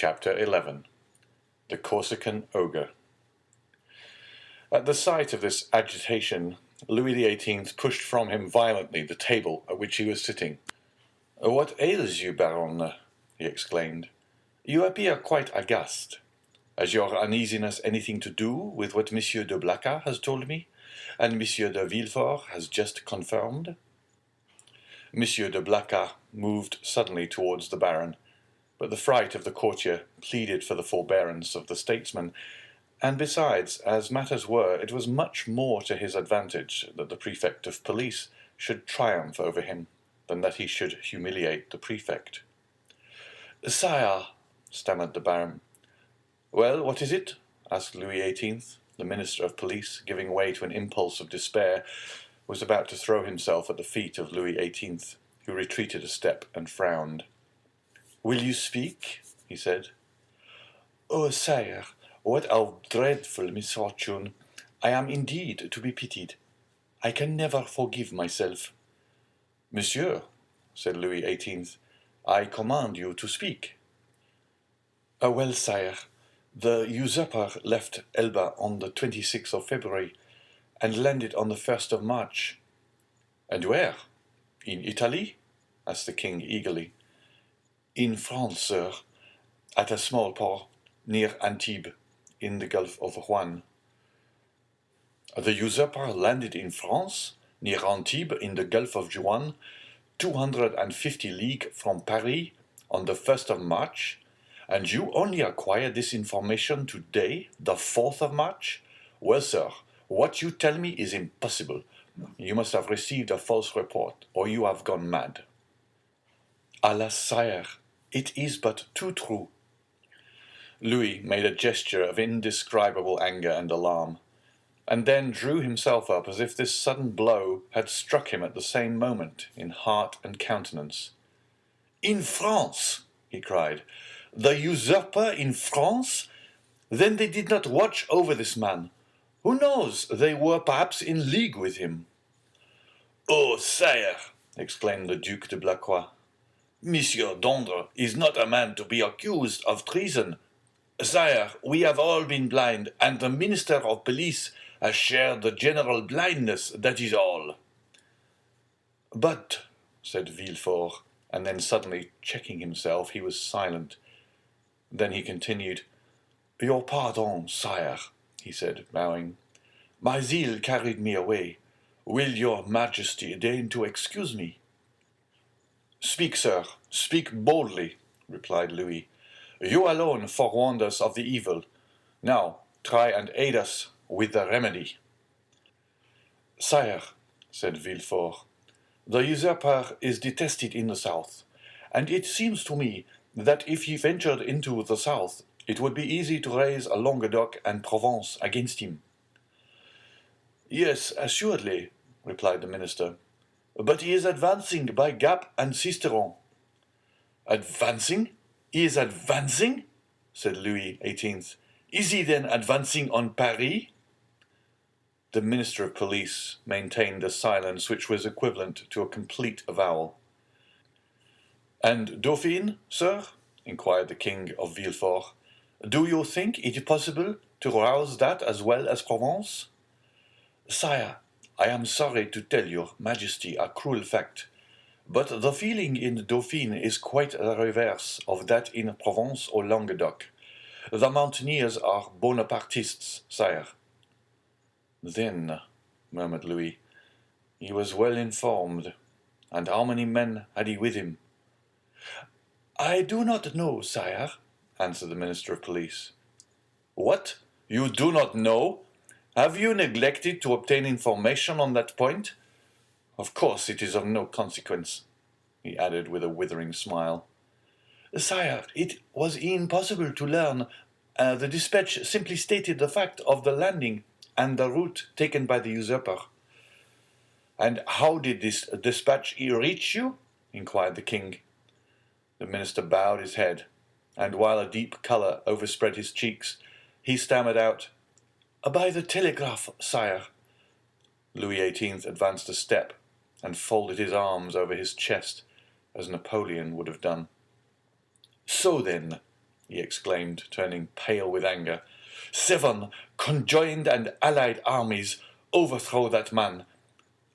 Chapter 11. The Corsican Ogre. At the sight of this agitation, Louis XVIII pushed from him violently the table at which he was sitting. "What ails you, Baron?" he exclaimed. "You appear quite aghast. Has your uneasiness anything to do with what Monsieur de Blacas has told me, and Monsieur de Villefort has just confirmed?" Monsieur de Blacas moved suddenly towards the Baron, but the fright of the courtier pleaded for the forbearance of the statesman, and besides, as matters were, it was much more to his advantage that the prefect of police should triumph over him than that he should humiliate the prefect. "Sire," stammered the Baron. "Well, what is it?" asked Louis XVIII. The Minister of Police, giving way to an impulse of despair, was about to throw himself at the feet of Louis XVIII, who retreated a step and frowned. "Will you speak?" he said. "Oh, sire, what a dreadful misfortune! I am indeed to be pitied. I can never forgive myself." "Monsieur," said Louis XVIII, "I command you to speak." "Well, sire, the usurper left Elba on the 26th of February, and landed on the 1st of March. "And where? In Italy?" asked the king eagerly. "In France, sir, at a small port near Antibes, in the Gulf of Juan." "The usurper landed in France, near Antibes, in the Gulf of Juan, 250 leagues from Paris, on the 1st of March, and you only acquired this information today, the 4th of March? Well, sir, what you tell me is impossible. You must have received a false report, or you have gone mad." "Alas, sire, it is but too true." Louis made a gesture of indescribable anger and alarm, and then drew himself up as if this sudden blow had struck him at the same moment in heart and countenance. "In France!" he cried. "The usurper in France? Then they did not watch over this man. Who knows, they were perhaps in league with him." "Oh, sire!" exclaimed the Duc de Blacas. "Monsieur d'Andre is not a man to be accused of treason. Sire, we have all been blind, and the Minister of Police has shared the general blindness, that is all." "But," said Villefort, and then suddenly checking himself, he was silent. Then he continued, "Your pardon, sire," he said, bowing. "My zeal carried me away. Will your Majesty deign to excuse me?" "Speak, sir, speak boldly," replied Louis. "You alone forewarned us of the evil. Now try and aid us with the remedy." "Sire," said Villefort, "the usurper is detested in the south, and it seems to me that if he ventured into the south, it would be easy to raise a Languedoc and Provence against him." "Yes, assuredly," replied the minister. "But he is advancing by Gap and Sisteron." "Advancing? He is advancing?" said Louis XVIII. "Is he then advancing on Paris?" The Minister of Police maintained a silence which was equivalent to a complete avowal. "And Dauphine, sir?" inquired the king of Villefort. "Do you think it possible to rouse that as well as Provence?" "Sire, I am sorry to tell your Majesty a cruel fact, but the feeling in Dauphine is quite the reverse of that in Provence or Languedoc. The mountaineers are Bonapartists, sire." "Then," murmured Louis, "he was well informed. And how many men had he with him?" "I do not know, sire," answered the Minister of Police. "What? You do not know? Have you neglected to obtain information on that point? Of course it is of no consequence," he added with a withering smile. "Sire, it was impossible to learn. The dispatch simply stated the fact of the landing and the route taken by the usurper." "And how did this dispatch reach you?" inquired the king. The minister bowed his head, and while a deep colour overspread his cheeks, he stammered out, "By the telegraph, sire." Louis XVIII advanced a step and folded his arms over his chest, as Napoleon would have done. "So then, he exclaimed, turning pale with anger. 7 conjoined and allied armies overthrow that man.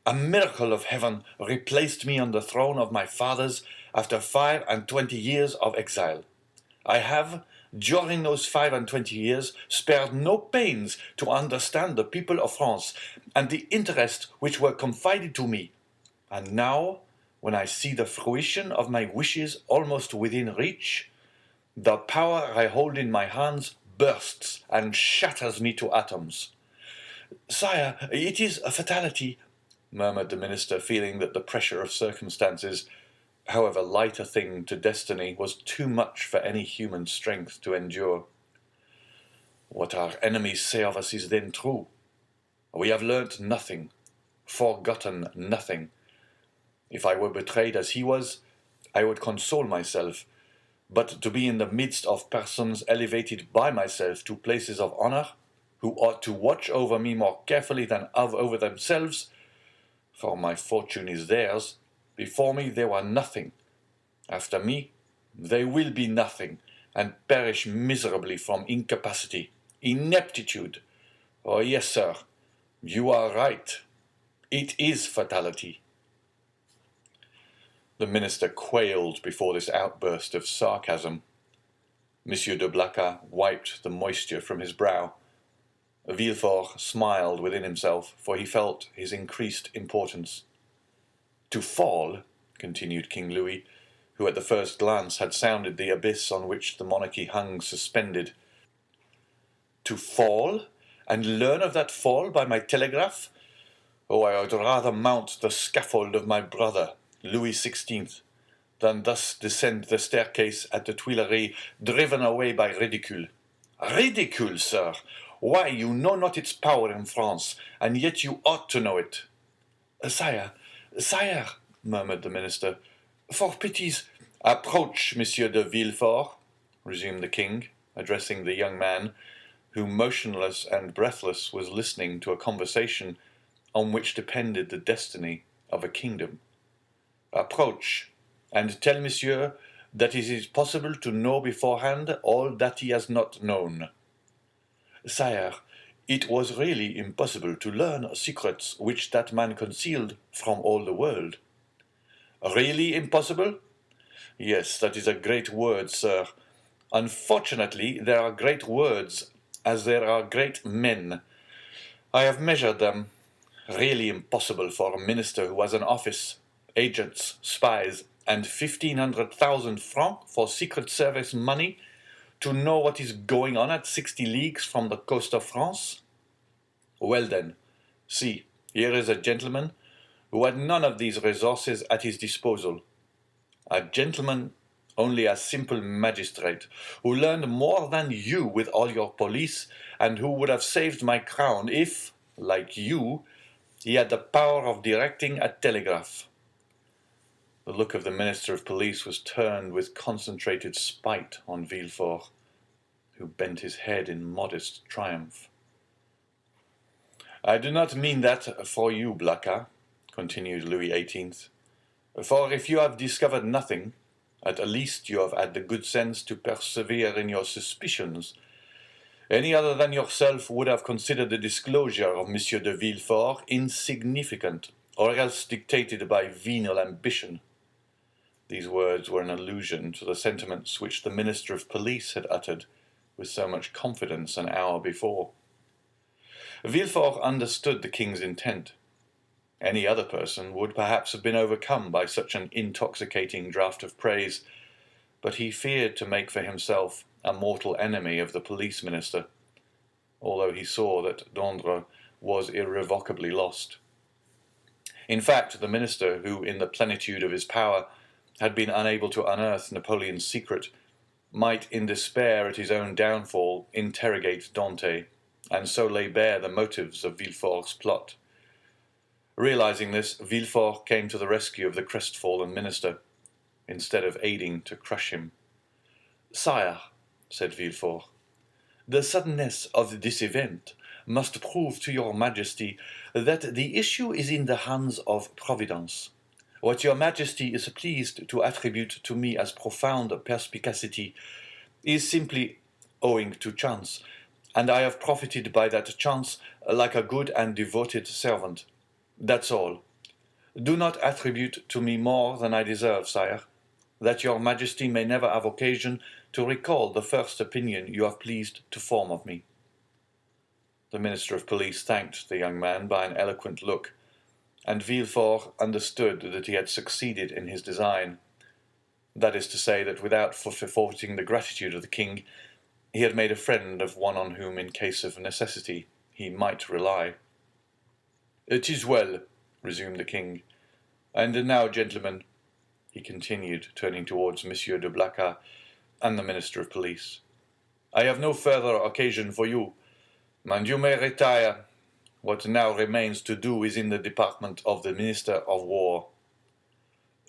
A miracle of heaven replaced me on the throne of my fathers after 25 years of exile. I have, during those 25 years, spared no pains to understand the people of France and the interests which were confided to me. And now, when I see the fruition of my wishes almost within reach, the power I hold in my hands bursts and shatters me to atoms. Sire, it is a fatality, murmured the minister, feeling that the pressure of circumstances, however light a thing to destiny, was too much for any human strength to endure. What our enemies say of us is then true. We have learnt nothing, forgotten nothing. If I were betrayed as he was, I would console myself, but to be in the midst of persons elevated by myself to places of honor, who ought to watch over me more carefully than over themselves, for my fortune is theirs, before me they were nothing. After me, they will be nothing, and perish miserably from incapacity, ineptitude. Oh, yes, sir, you are right. It is fatality. The minister quailed before this outburst of sarcasm. Monsieur de Blacas wiped the moisture from his brow. Villefort smiled within himself, for he felt his increased importance. To fall, continued King Louis, who at the first glance had sounded the abyss on which the monarchy hung suspended. To fall, and learn of that fall by my telegraph? Oh, I would rather mount the scaffold of my brother, Louis XVI, than thus descend the staircase at the Tuileries, driven away by ridicule. Ridicule, sir! Why, you know not its power in France, and yet you ought to know it. Sire, murmured the minister, for pity's— Approach, Monsieur de Villefort, resumed the king, addressing the young man, who, motionless and breathless, was listening to a conversation on which depended the destiny of a kingdom. Approach, and tell monsieur that it is possible to know beforehand all that he has not known. Sire, it was really impossible to learn secrets which that man concealed from all the world. Really impossible? Yes, that is a great word, sir. Unfortunately, there are great words, as there are great men. I have measured them. Really impossible for a minister who has an office, agents, spies, and 1,500,000 francs for Secret Service money to know what is going on at 60 leagues from the coast of France? Well then, see, here is a gentleman who had none of these resources at his disposal. A gentleman, only a simple magistrate, who learned more than you with all your police, and who would have saved my crown if, like you, he had the power of directing a telegraph. The look of the Minister of Police was turned with concentrated spite on Villefort, who bent his head in modest triumph. I do not mean that for you, Blacas, continued Louis XVIII, for if you have discovered nothing, at least you have had the good sense to persevere in your suspicions. Any other than yourself would have considered the disclosure of Monsieur de Villefort insignificant, or else dictated by venal ambition. These words were an allusion to the sentiments which the Minister of Police had uttered with so much confidence an hour before. Villefort understood the king's intent. Any other person would perhaps have been overcome by such an intoxicating draught of praise, but he feared to make for himself a mortal enemy of the police minister, although he saw that Dondre was irrevocably lost. In fact, the minister, who in the plenitude of his power had been unable to unearth Napoleon's secret, might in despair at his own downfall interrogate Dantès, and so lay bare the motives of Villefort's plot. Realizing this, Villefort came to the rescue of the crestfallen minister, instead of aiding to crush him. Sire, said Villefort, the suddenness of this event must prove to your majesty that the issue is in the hands of Providence. What your majesty is pleased to attribute to me as profound perspicacity is simply owing to chance, and I have profited by that chance like a good and devoted servant. That's all. Do not attribute to me more than I deserve, sire, that your majesty may never have occasion to recall the first opinion you have pleased to form of me." The Minister of Police thanked the young man by an eloquent look, and Villefort understood that he had succeeded in his design. That is to say, that without forfeiting the gratitude of the king, he had made a friend of one on whom, in case of necessity, he might rely. "It is well," resumed the king. "And now, gentlemen," he continued, turning towards Monsieur de Blacas and the Minister of Police, "I have no further occasion for you, and you may retire. What now remains to do is in the department of the Minister of War."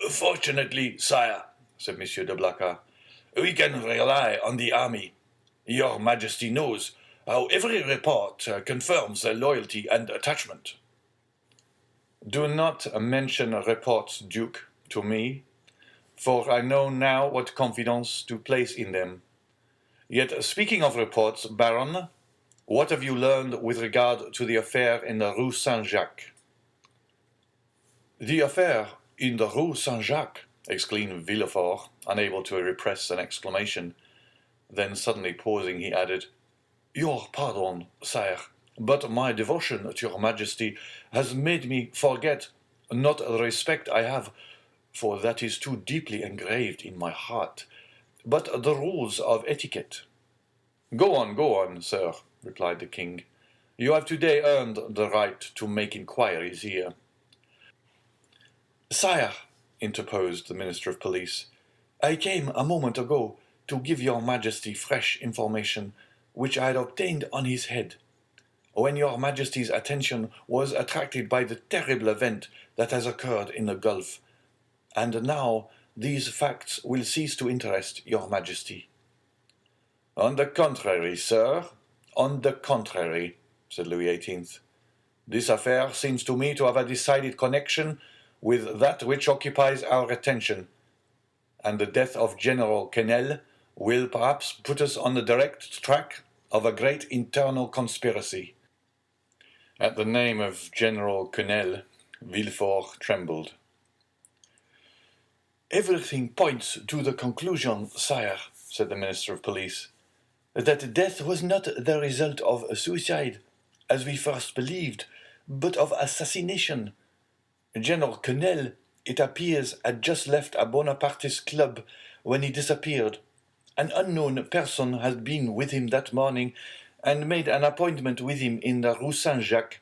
"Fortunately, sire," said Monsieur de Blacas, "we can rely on the army. Your Majesty knows how every report confirms their loyalty and attachment." "Do not mention reports, Duke, to me, for I know now what confidence to place in them. Yet, speaking of reports, Baron, what have you learned with regard to the affair in the Rue Saint-Jacques?" "The affair in the Rue Saint-Jacques!" exclaimed Villefort, unable to repress an exclamation. Then suddenly pausing, he added, "Your pardon, sire, but my devotion to your Majesty has made me forget, not the respect I have, for that is too deeply engraved in my heart, but the rules of etiquette." Go on, sir," replied the king. "You have today earned the right to make inquiries here." "Sire," interposed the Minister of Police, "I came a moment ago to give your Majesty fresh information which I had obtained on his head, when your Majesty's attention was attracted by the terrible event that has occurred in the Gulf, and now these facts will cease to interest your Majesty." "On the contrary, sir, on the contrary," said Louis XVIII. "This affair seems to me to have a decided connection with that which occupies our attention, and the death of General Quesnel will perhaps put us on the direct track of a great internal conspiracy." At the name of General Quesnel, Villefort trembled. "Everything points to the conclusion, sire," said the Minister of Police, "that death was not the result of suicide, as we first believed, but of assassination. General Quesnel, it appears, had just left a Bonapartist club when he disappeared. An unknown person had been with him that morning, and made an appointment with him in the Rue Saint-Jacques.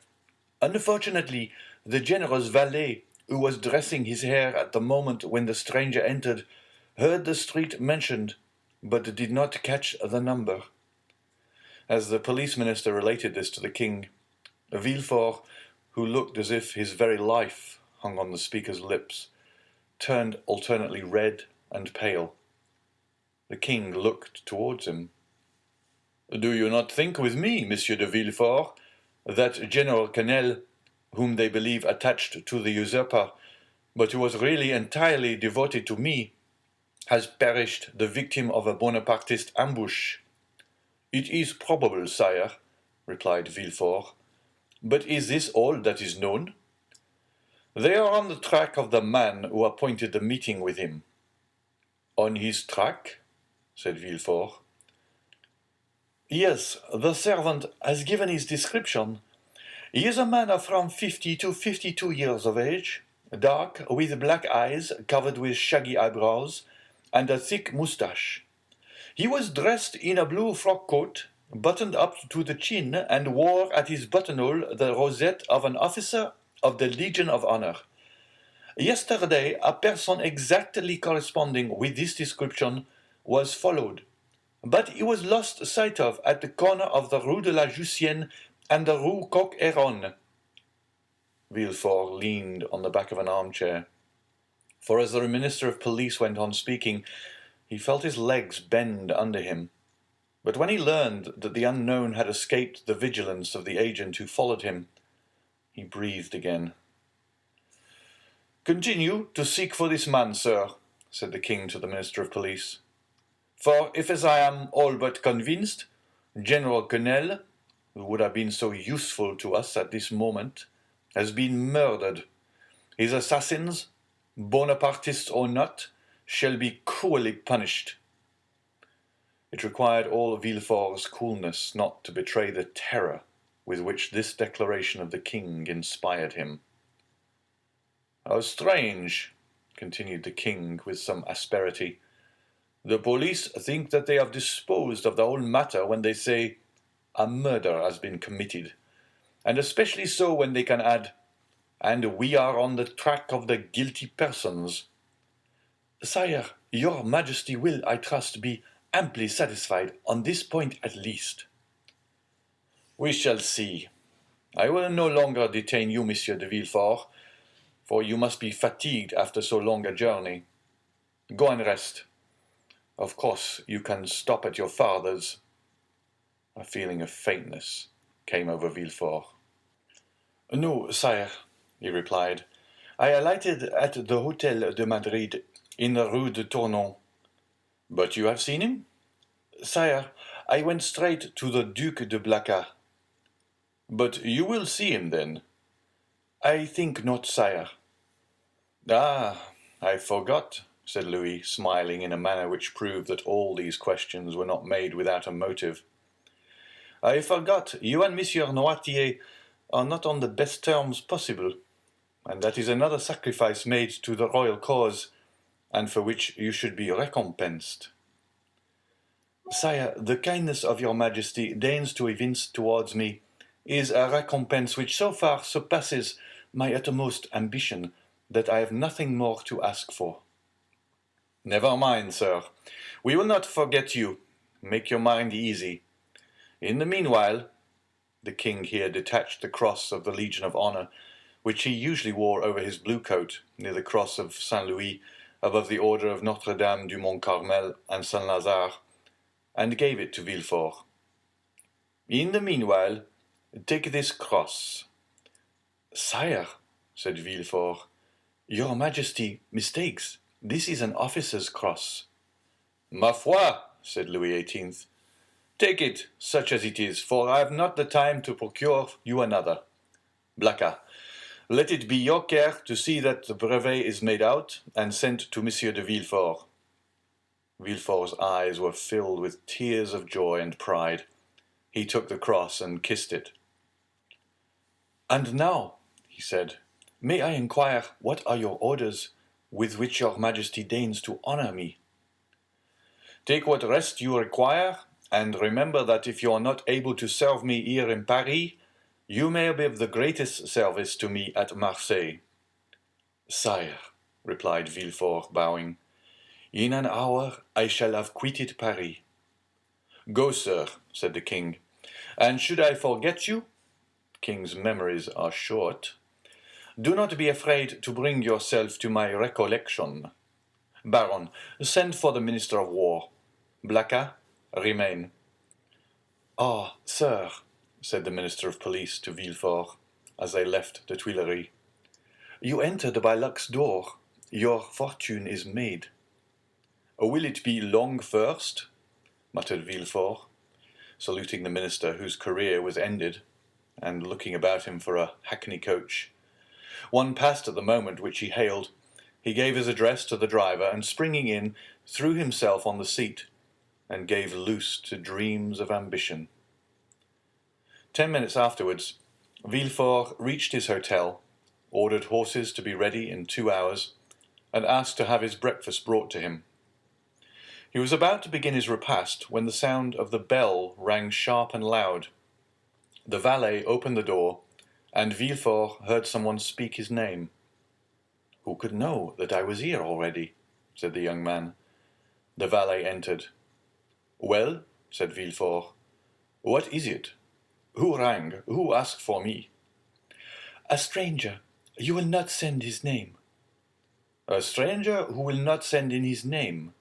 Unfortunately, the general's valet, who was dressing his hair at the moment when the stranger entered, heard the street mentioned, but did not catch the number." As the police minister related this to the king, Villefort, who looked as if his very life hung on the speaker's lips, turned alternately red and pale. The king looked towards him. "Do you not think with me, Monsieur de Villefort, that General Quesnel, whom they believe attached to the usurper, but who was really entirely devoted to me, has perished the victim of a Bonapartist ambush?" "It is probable, sire," replied Villefort. "But is this all that is known?" "They are on the track of the man who appointed the meeting with him." "On his track?" said Villefort. "Yes, the servant has given his description. He is a man of from 50 to 52 years of age, dark, with black eyes covered with shaggy eyebrows, and a thick moustache. He was dressed in a blue frock coat, buttoned up to the chin, and wore at his buttonhole the rosette of an officer of the Legion of Honor. Yesterday, a person exactly corresponding with this description was followed, but he was lost sight of at the corner of the Rue de la Jussienne and the Rue Coq-Héron." Villefort leaned on the back of an armchair, for as the Minister of Police went on speaking, he felt his legs bend under him. But when he learned that the unknown had escaped the vigilance of the agent who followed him, he breathed again. "Continue to seek for this man, sir," said the king to the Minister of Police. For if, as I am all but convinced, General Quesnel, who would have been so useful to us at this moment, has been murdered, his assassins, Bonapartists or not, shall be cruelly punished. It required all Villefort's coolness not to betray the terror with which this declaration of the king inspired him. How strange, continued the king with some asperity. The police think that they have disposed of the whole matter when they say, a murder has been committed, and especially so when they can add, and we are on the track of the guilty persons. Sire, your majesty will, I trust, be amply satisfied on this point at least. We shall see. I will no longer detain you, Monsieur de Villefort, for you must be fatigued after so long a journey. Go and rest. Of course, you can stop at your father's. A feeling of faintness came over Villefort. No, sire, he replied. I alighted at the Hôtel de Madrid in the Rue de Tournon. But you have seen him? Sire, I went straight to the Duc de Blacas. But you will see him then? I think not, sire. Ah, I forgot, said Louis, smiling in a manner which proved that all these questions were not made without a motive. I forgot, you and Monsieur Noirtier are not on the best terms possible, and that is another sacrifice made to the royal cause, and for which you should be recompensed. Sire, the kindness of your majesty deigns to evince towards me is a recompense which so far surpasses my uttermost ambition that I have nothing more to ask for. Never mind, sir. We will not forget you. Make your mind easy. In the meanwhile, the king here detached the cross of the Legion of Honor, which he usually wore over his blue coat, near the cross of Saint Louis, above the order of Notre-Dame du Mont Carmel and Saint-Lazare, and gave it to Villefort. In the meanwhile, take this cross. Sire, said Villefort, your majesty mistakes. This is an officer's cross. Ma foi, said Louis XVIII, take it, such as it is, for I have not the time to procure you another. Blacas, let it be your care to see that the brevet is made out and sent to Monsieur de Villefort. Villefort's eyes were filled with tears of joy and pride. He took the cross and kissed it. And now, he said, may I inquire what are your orders with which your majesty deigns to honor me? Take what rest you require, and remember that if you are not able to serve me here in Paris, you may be of the greatest service to me at Marseille. Sire, replied Villefort, bowing, in an hour I shall have quitted Paris. Go, sir, said the king, and should I forget you, king's memories are short, do not be afraid to bring yourself to my recollection. Baron, send for the Minister of War. Blacas, remain. Ah, sir, said the Minister of Police to Villefort, as they left the Tuileries, you entered by luck's door. Your fortune is made. Will it be long first? Muttered Villefort, saluting the minister whose career was ended, and looking about him for a hackney coach. One passed at the moment which he hailed. He gave his address to the driver, and springing in, threw himself on the seat, and gave loose to dreams of ambition. 10 minutes afterwards, Villefort reached his hotel, ordered horses to be ready in 2 hours, and asked to have his breakfast brought to him. He was about to begin his repast when the sound of the bell rang sharp and loud. The valet opened the door, and Villefort heard someone speak his name. Who could know that I was here already? Said the young man. The valet entered. Well, said Villefort, what is it? Who rang? Who asked for me? A stranger. You will not send his name. A stranger who will not send in his name.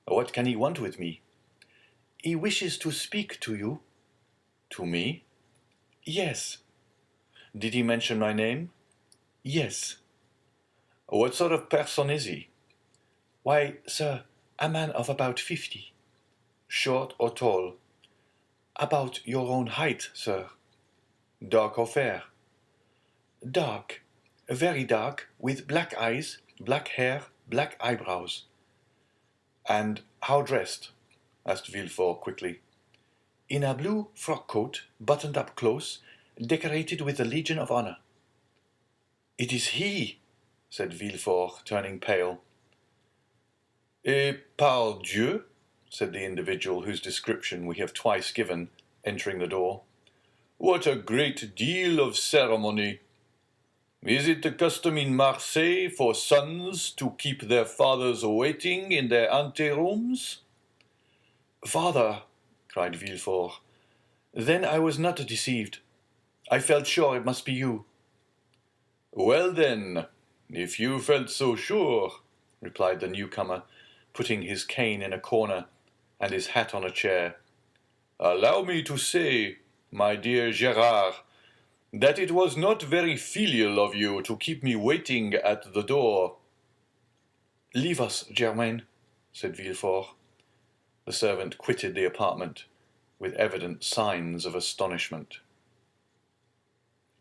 What can he want with me? He wishes to speak to you. To me? Yes. Did he mention my name? Yes. What sort of person is he? Why, sir, a man of about 50. short or tall? About your own height, sir. Dark or fair? Dark, very dark, with black eyes, black hair, black eyebrows. And how dressed? Asked Villefort quickly. In a blue frock coat, buttoned up close, decorated with the Legion of Honor. It is he, said Villefort, turning pale. Et pardieu, said the individual whose description we have twice given, entering the door. What a great deal of ceremony! Is it the custom in Marseille for sons to keep their fathers waiting in their anterooms? Father, cried Villefort, then I was not deceived. I felt sure it must be you. Well then, if you felt so sure, replied the newcomer, putting his cane in a corner and his hat on a chair, allow me to say, my dear Gérard, that it was not very filial of you to keep me waiting at the door. Leave us, Germain, said Villefort. The servant quitted the apartment with evident signs of astonishment.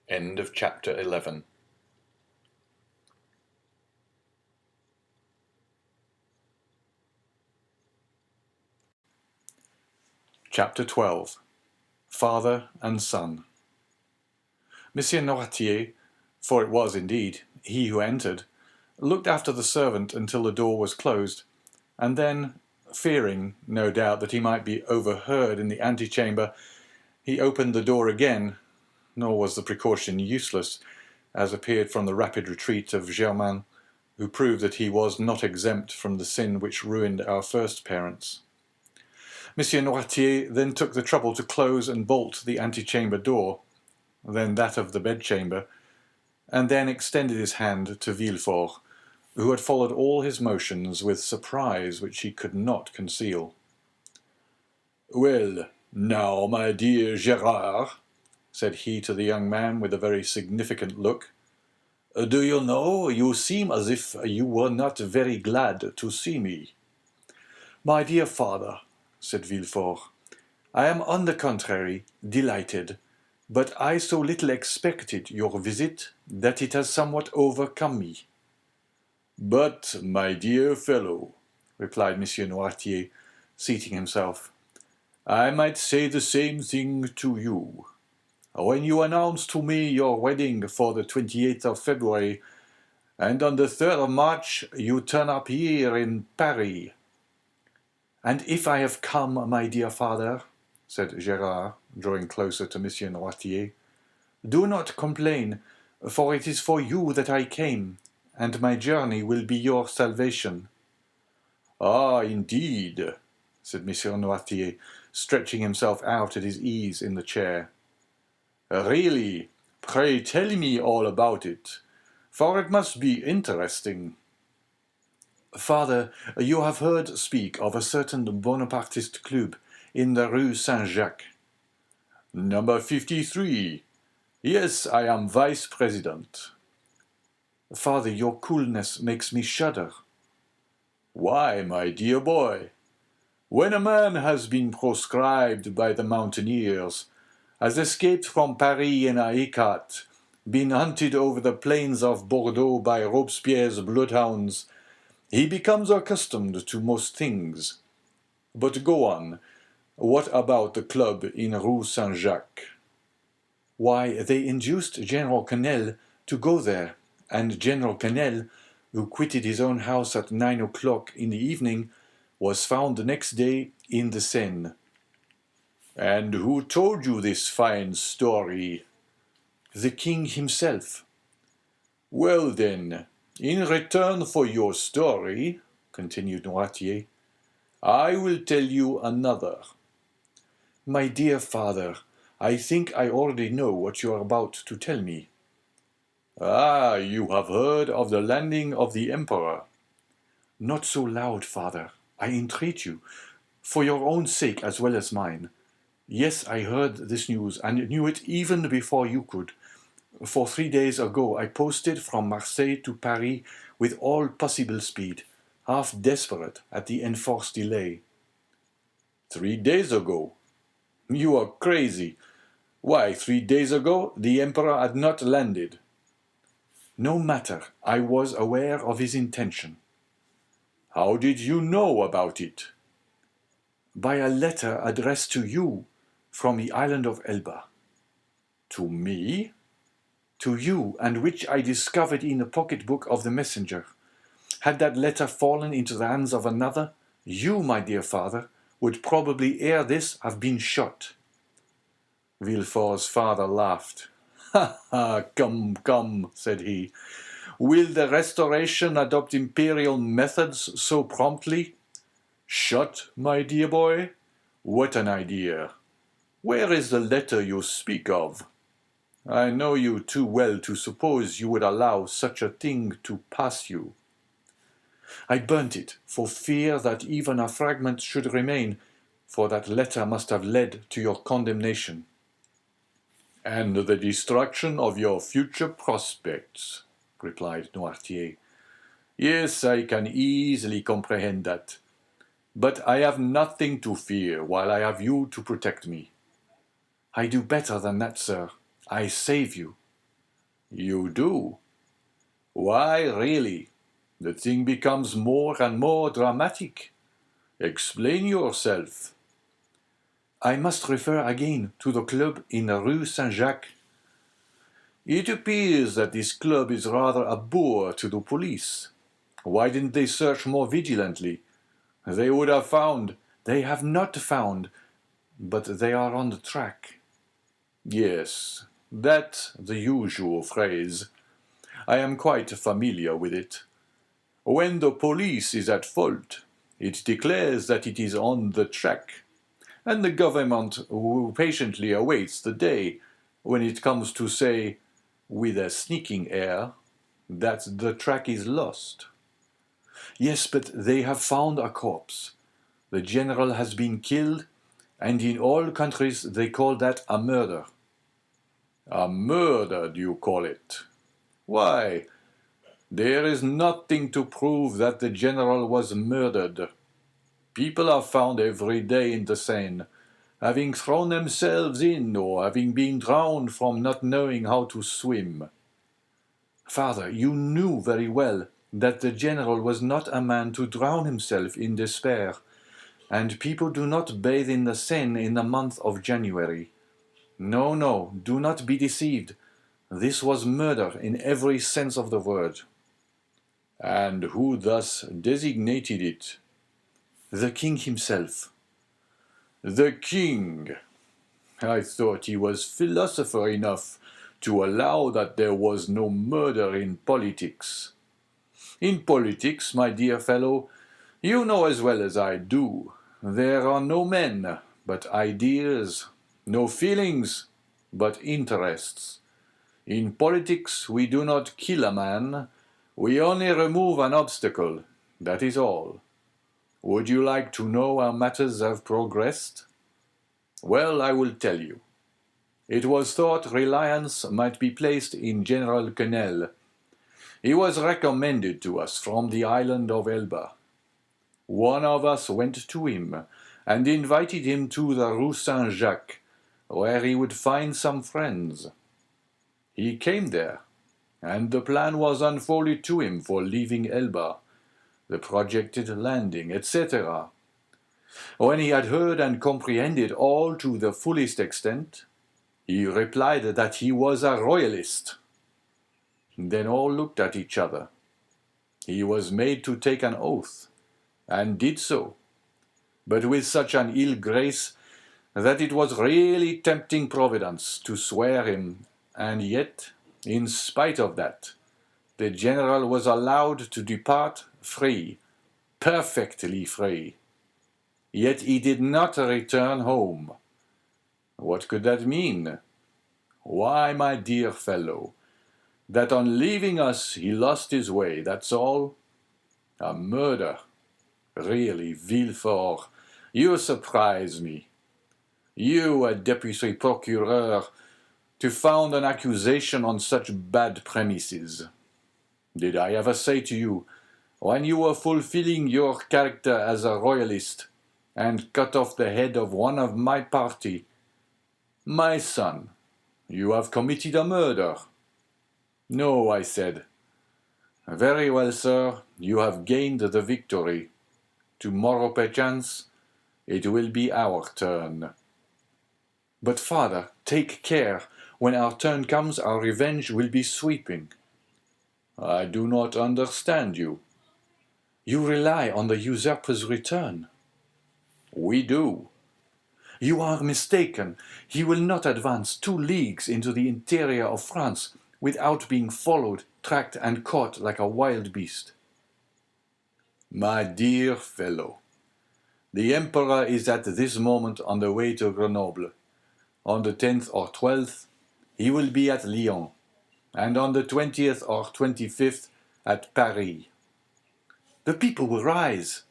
End of chapter 11. Chapter 12. Father and Son. Monsieur Noirtier, for it was indeed he who entered, looked after the servant until the door was closed, and then, fearing, no doubt, that he might be overheard in the antechamber, he opened the door again, nor was the precaution useless, as appeared from the rapid retreat of Germain, who proved that he was not exempt from the sin which ruined our first parents. Monsieur Noirtier then took the trouble to close and bolt the antechamber door, then that of the bedchamber, and then extended his hand to Villefort, who had followed all his motions with surprise which he could not conceal. "Well, now, my dear Gérard," said he to the young man with a very significant look, "do you know, you seem as if you were not very glad to see me." My dear father, said Villefort, I am on the contrary delighted, but I so little expected your visit that it has somewhat overcome me. But, my dear fellow, replied Monsieur Noirtier, seating himself, I might say the same thing to you. When you announced to me your wedding for the 28th of February, and on the 3rd of March you turn up here in Paris. And if I have come, my dear father, said Gérard, drawing closer to Monsieur Noirtier, do not complain, for it is for you that I came, and my journey will be your salvation. Ah, indeed, said Monsieur Noirtier, stretching himself out at his ease in the chair. Really, pray tell me all about it, for it must be interesting. Father, you have heard speak of a certain Bonapartist club in the Rue Saint-Jacques. Number 53. Yes, I am vice-president. Father, your coolness makes me shudder. Why, my dear boy? When a man has been proscribed by the mountaineers, has escaped from Paris in a hécat, been hunted over the plains of Bordeaux by Robespierre's bloodhounds, he becomes accustomed to most things. But go on. What about the club in Rue Saint-Jacques? Why, they induced General Quesnel to go there, and General Quesnel, who quitted his own house at 9 o'clock in the evening, was found the next day in the Seine. And who told you this fine story? The king himself. Well then, in return for your story, continued Noirtier, I will tell you another. My dear father, I think I already know what you are about to tell me. Ah, you have heard of the landing of the Emperor. Not so loud, father, I entreat you, for your own sake as well as mine. Yes, I heard this news, and knew it even before you could. For 3 days ago I posted from Marseille to Paris with all possible speed, half desperate at the enforced delay. 3 days ago. You are crazy. Why, 3 days ago the Emperor had not landed. No matter, I was aware of his intention. How did you know about it? By a letter addressed to you from the island of Elba. To me? To you, and which I discovered in the pocketbook of the messenger. Had that letter fallen into the hands of another, you, my dear father, would probably ere this have been shot. Villefort's father laughed. Ha, ha, come, come, said he. Will the Restoration adopt imperial methods so promptly? Shot, my dear boy? What an idea! Where is the letter you speak of? I know you too well to suppose you would allow such a thing to pass you. I burnt it, for fear that even a fragment should remain, for that letter must have led to your condemnation. And the destruction of your future prospects, replied Noirtier. Yes, I can easily comprehend that. But I have nothing to fear while I have you to protect me. I do better than that, sir. I save you. You do? Why, really? The thing becomes more and more dramatic. Explain yourself. I must refer again to the club in the Rue Saint-Jacques. It appears that this club is rather a bore to the police. Why didn't they search more vigilantly? They would have found. They have not found, but they are on the track. Yes, that's the usual phrase. I am quite familiar with it. When the police is at fault, it declares that it is on the track, and the government patiently awaits the day when it comes to say, with a sneaking air, that the track is lost. Yes, but they have found a corpse. The general has been killed, and in all countries they call that a murder. A murder, do you call it? Why, there is nothing to prove that the general was murdered. People are found every day in the Seine, having thrown themselves in or having been drowned from not knowing how to swim. Father, you knew very well that the general was not a man to drown himself in despair, and people do not bathe in the Seine in the month of January. No, no, do not be deceived. This was murder in every sense of the word. And who thus designated it? The king himself. The king! I thought he was philosopher enough to allow that there was no murder in politics. In politics, my dear fellow, you know as well as I do, there are no men, but ideas, no feelings, but interests. In politics we do not kill a man, we only remove an obstacle, that is all. Would you like to know how matters have progressed? Well, I will tell you. It was thought reliance might be placed in General Quesnel. He was recommended to us from the island of Elba. One of us went to him and invited him to the Rue Saint-Jacques, where he would find some friends. He came there, and the plan was unfolded to him for leaving Elba, the projected landing, etc. When he had heard and comprehended all to the fullest extent, he replied that he was a royalist. Then all looked at each other. He was made to take an oath, and did so, but with such an ill grace that it was really tempting Providence to swear him, and yet, in spite of that, the general was allowed to depart free, perfectly free. Yet he did not return home. What could that mean? Why, my dear fellow, that on leaving us he lost his way, that's all. A murder. Really, Villefort, you surprise me. You, a deputy procureur, to found an accusation on such bad premises. Did I ever say to you, when you were fulfilling your character as a royalist, and cut off the head of one of my party. My son, you have committed a murder. No, I said. Very well, sir, you have gained the victory. Tomorrow, perchance, it will be our turn. But, father, take care. When our turn comes, our revenge will be sweeping. I do not understand you. You rely on the usurper's return. We do. You are mistaken. He will not advance 2 leagues into the interior of France without being followed, tracked, and caught like a wild beast. My dear fellow, the Emperor is at this moment on the way to Grenoble. On the 10th or 12th, he will be at Lyons, and on the 20th or 25th at Paris. The people will rise.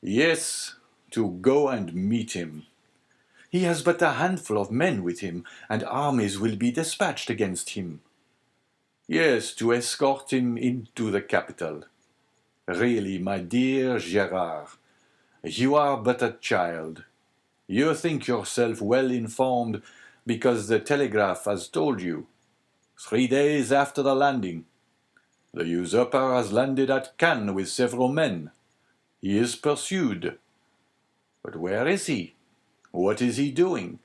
Yes, to go and meet him. He has but a handful of men with him, and armies will be dispatched against him. Yes, to escort him into the capital. Really, my dear Gérard, you are but a child. You think yourself well informed because the telegraph has told you. 3 days after the landing, the usurper has landed at Cannes with several men. He is pursued. But where is he? What is he doing?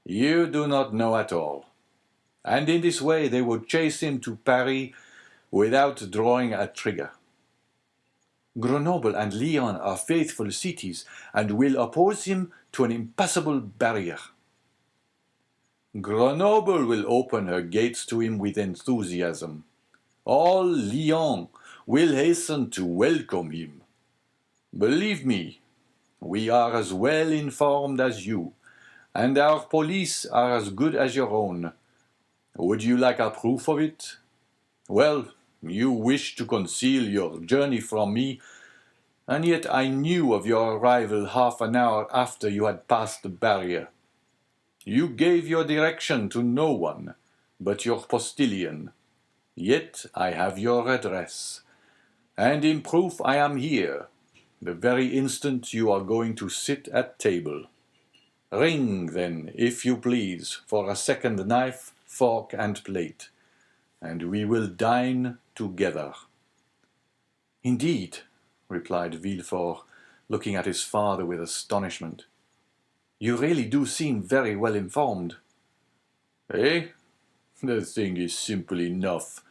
You do not know at all. And in this way they will chase him to Paris without drawing a trigger. Grenoble and Lyon are faithful cities and will oppose him to an impassable barrier. Grenoble will open her gates to him with enthusiasm. All Lyon will hasten to welcome him. Believe me, we are as well informed as you, and our police are as good as your own. Would you like a proof of it? Well, you wish to conceal your journey from me, and yet I knew of your arrival half an hour after you had passed the barrier. You gave your direction to no one but your postilion. Yet I have your address, and in proof I am here, the very instant you are going to sit at table. Ring, then, if you please, for a second knife, fork, and plate, and we will dine together. Indeed, replied Villefort, looking at his father with astonishment. You really do seem very well informed. Eh? The thing is simple enough.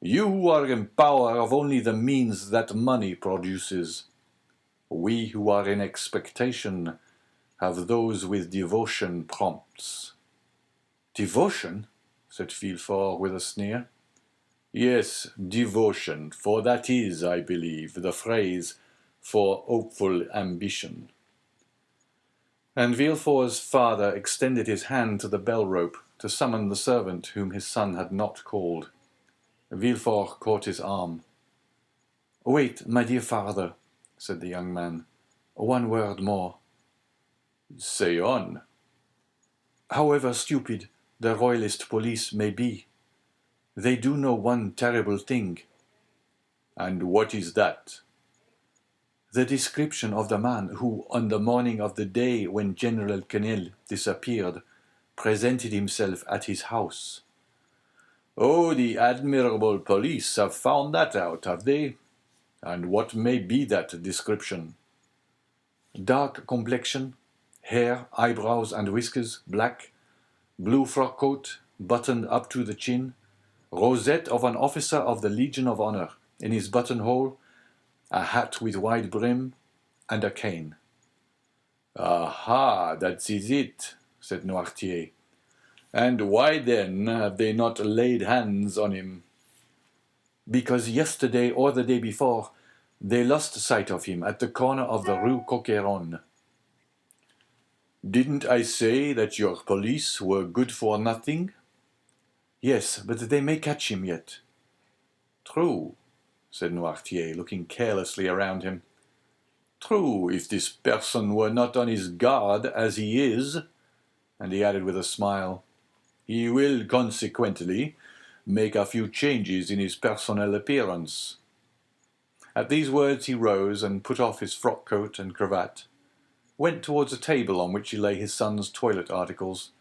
You are in power of only the means that money produces. We who are in expectation have those with devotion prompts. Devotion? Said Villefort with a sneer. Yes, devotion, for that is, I believe, the phrase for hopeful ambition. And Villefort's father extended his hand to the bell-rope to summon the servant whom his son had not called. Villefort caught his arm. Wait, my dear father, said the young man. One word more. Say on. However stupid the royalist police may be, they do know one terrible thing. And what is that? The description of the man who, on the morning of the day when General Quesnel disappeared, presented himself at his house. Oh, the admirable police have found that out, have they? And what may be that description? Dark complexion, hair, eyebrows and whiskers, black, blue frock coat, buttoned up to the chin, rosette of an officer of the Legion of Honor in his buttonhole, a hat with wide brim, and a cane. Aha, that is it, said Noirtier. And why then have they not laid hands on him? Because yesterday or the day before, they lost sight of him at the corner of the Rue Coqueronne. Didn't I say that your police were good for nothing? Yes, but they may catch him yet. True, said Noirtier, looking carelessly around him. True, if this person were not on his guard as he is, and he added with a smile, he will consequently make a few changes in his personal appearance. At these words he rose and put off his frock coat and cravat, went towards a table on which lay his son's toilet articles,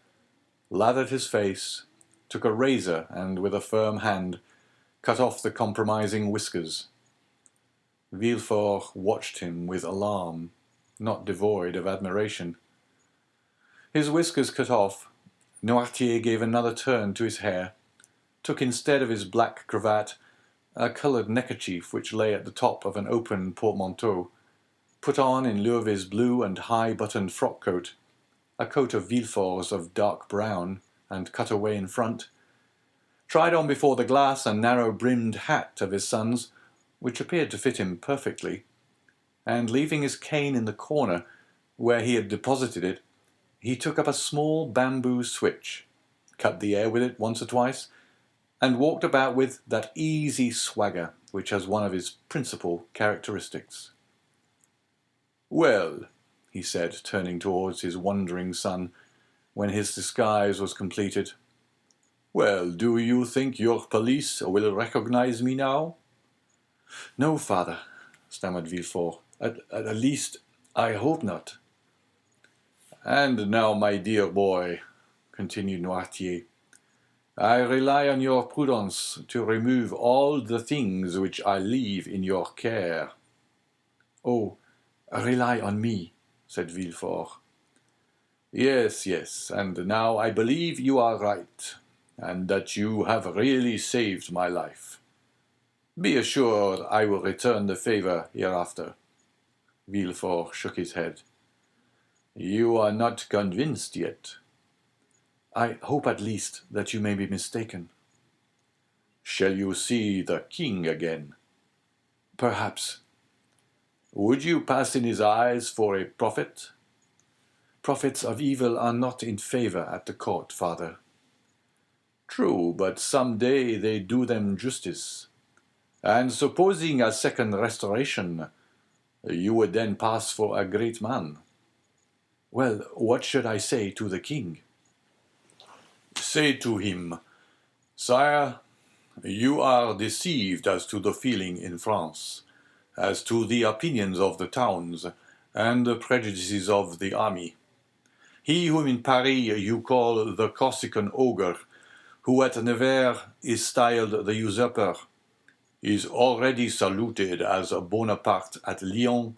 lathered his face, took a razor and, with a firm hand, cut off the compromising whiskers. Villefort watched him with alarm, not devoid of admiration. His whiskers cut off, Noirtier gave another turn to his hair, took instead of his black cravat a coloured neckerchief which lay at the top of an open portmanteau, put on in lieu of his blue and high-buttoned frock-coat, a coat of Villefort's of dark brown and cut away in front, tried on before the glass a narrow-brimmed hat of his son's, which appeared to fit him perfectly, and leaving his cane in the corner where he had deposited it, he took up a small bamboo switch, cut the air with it once or twice, and walked about with that easy swagger which has one of his principal characteristics. "Well," he said, turning towards his wondering son, when his disguise was completed, "well, do you think your police will recognize me now?" "No, father," stammered Villefort. At least, I hope not." "And now, my dear boy," continued Noirtier, "I rely on your prudence to remove all the things which I leave in your care." "Oh, rely on me," said Villefort. "Yes, yes, and now I believe you are right, and that you have really saved my life. Be assured I will return the favor hereafter." Villefort shook his head. "You are not convinced yet." "I hope at least that you may be mistaken." "Shall you see the king again?" "Perhaps." "Would you pass in his eyes for a prophet?" "Prophets of evil are not in favor at the court, father." "True, but some day they do them justice. And supposing a second restoration, you would then pass for a great man." "Well, what should I say to the king?" "Say to him, 'Sire, you are deceived as to the feeling in France, as to the opinions of the towns, and the prejudices of the army. He whom in Paris you call the Corsican ogre, who at Nevers is styled the usurper, is already saluted as Bonaparte at Lyons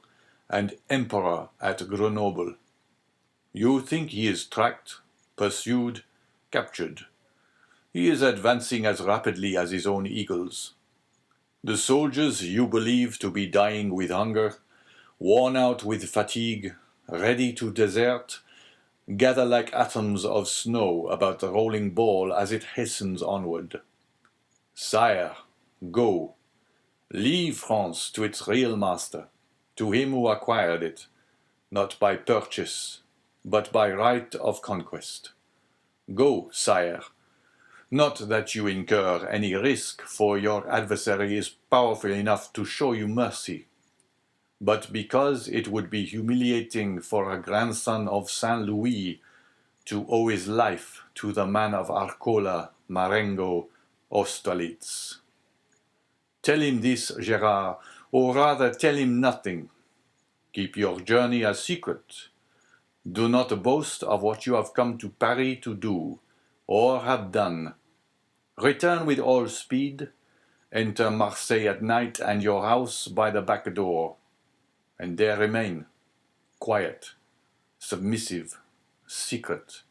and Emperor at Grenoble. You think he is tracked, pursued, captured. He is advancing as rapidly as his own eagles. The soldiers you believe to be dying with hunger, worn out with fatigue, ready to desert, gather like atoms of snow about the rolling ball as it hastens onward. Sire, go. Leave France to its real master, to him who acquired it, not by purchase, but by right of conquest. Go, sire. Not that you incur any risk, for your adversary is powerful enough to show you mercy, but because it would be humiliating for a grandson of Saint Louis to owe his life to the man of Arcola, Marengo, Austerlitz. Tell him this, Gérard, or rather tell him nothing. Keep your journey a secret. Do not boast of what you have come to Paris to do, or have done. Return with all speed, enter Marseille at night and your house by the back door, and there remain, quiet, submissive, secret,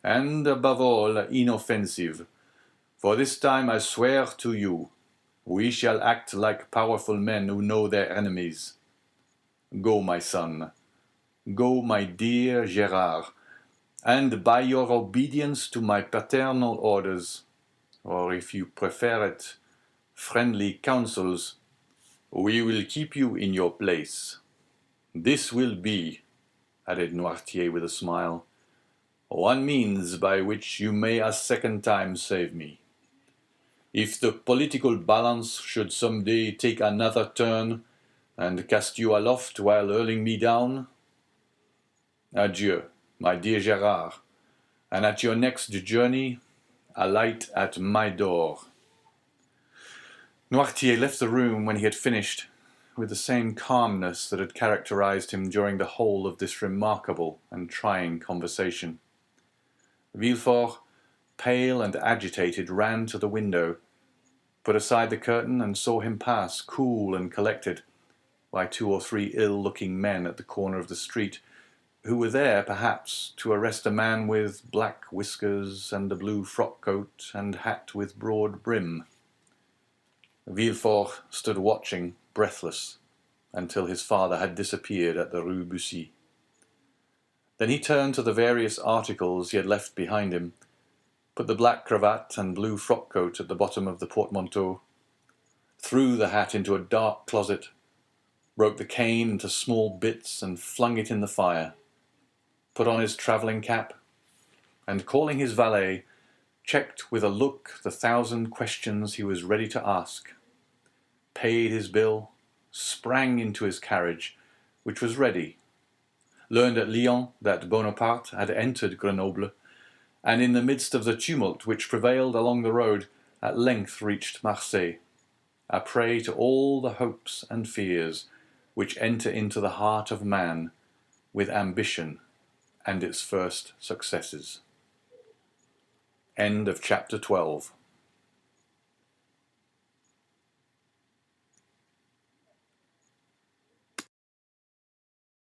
and above all inoffensive, for this time I swear to you, we shall act like powerful men who know their enemies. Go, my son, go, my dear Gérard, and by your obedience to my paternal orders, or if you prefer it, friendly counsels, we will keep you in your place. This will be, added Noirtier with a smile, one means by which you may a second time save me. If the political balance should some day take another turn, and cast you aloft while hurling me down, adieu, my dear Gérard, and at your next journey, alight at my door. Noirtier left the room when he had finished, with the same calmness that had characterized him during the whole of this remarkable and trying conversation. Villefort, pale and agitated, ran to the window, put aside the curtain, and saw him pass, cool and collected, by 2 or 3 ill-looking men at the corner of the street, who were there, perhaps, to arrest a man with black whiskers and a blue frock-coat and hat with broad brim. Villefort stood watching, breathless, until his father had disappeared at the Rue Bussy. Then he turned to the various articles he had left behind him, put the black cravat and blue frock-coat at the bottom of the portmanteau, threw the hat into a dark closet, broke the cane into small bits and flung it in the fire, put on his travelling cap, and calling his valet, checked with a look the 1,000 questions he was ready to ask, paid his bill, sprang into his carriage, which was ready, learned at Lyons that Bonaparte had entered Grenoble, and in the midst of the tumult which prevailed along the road, at length reached Marseille, a prey to all the hopes and fears which enter into the heart of man with ambition and its first successes. End of chapter 12.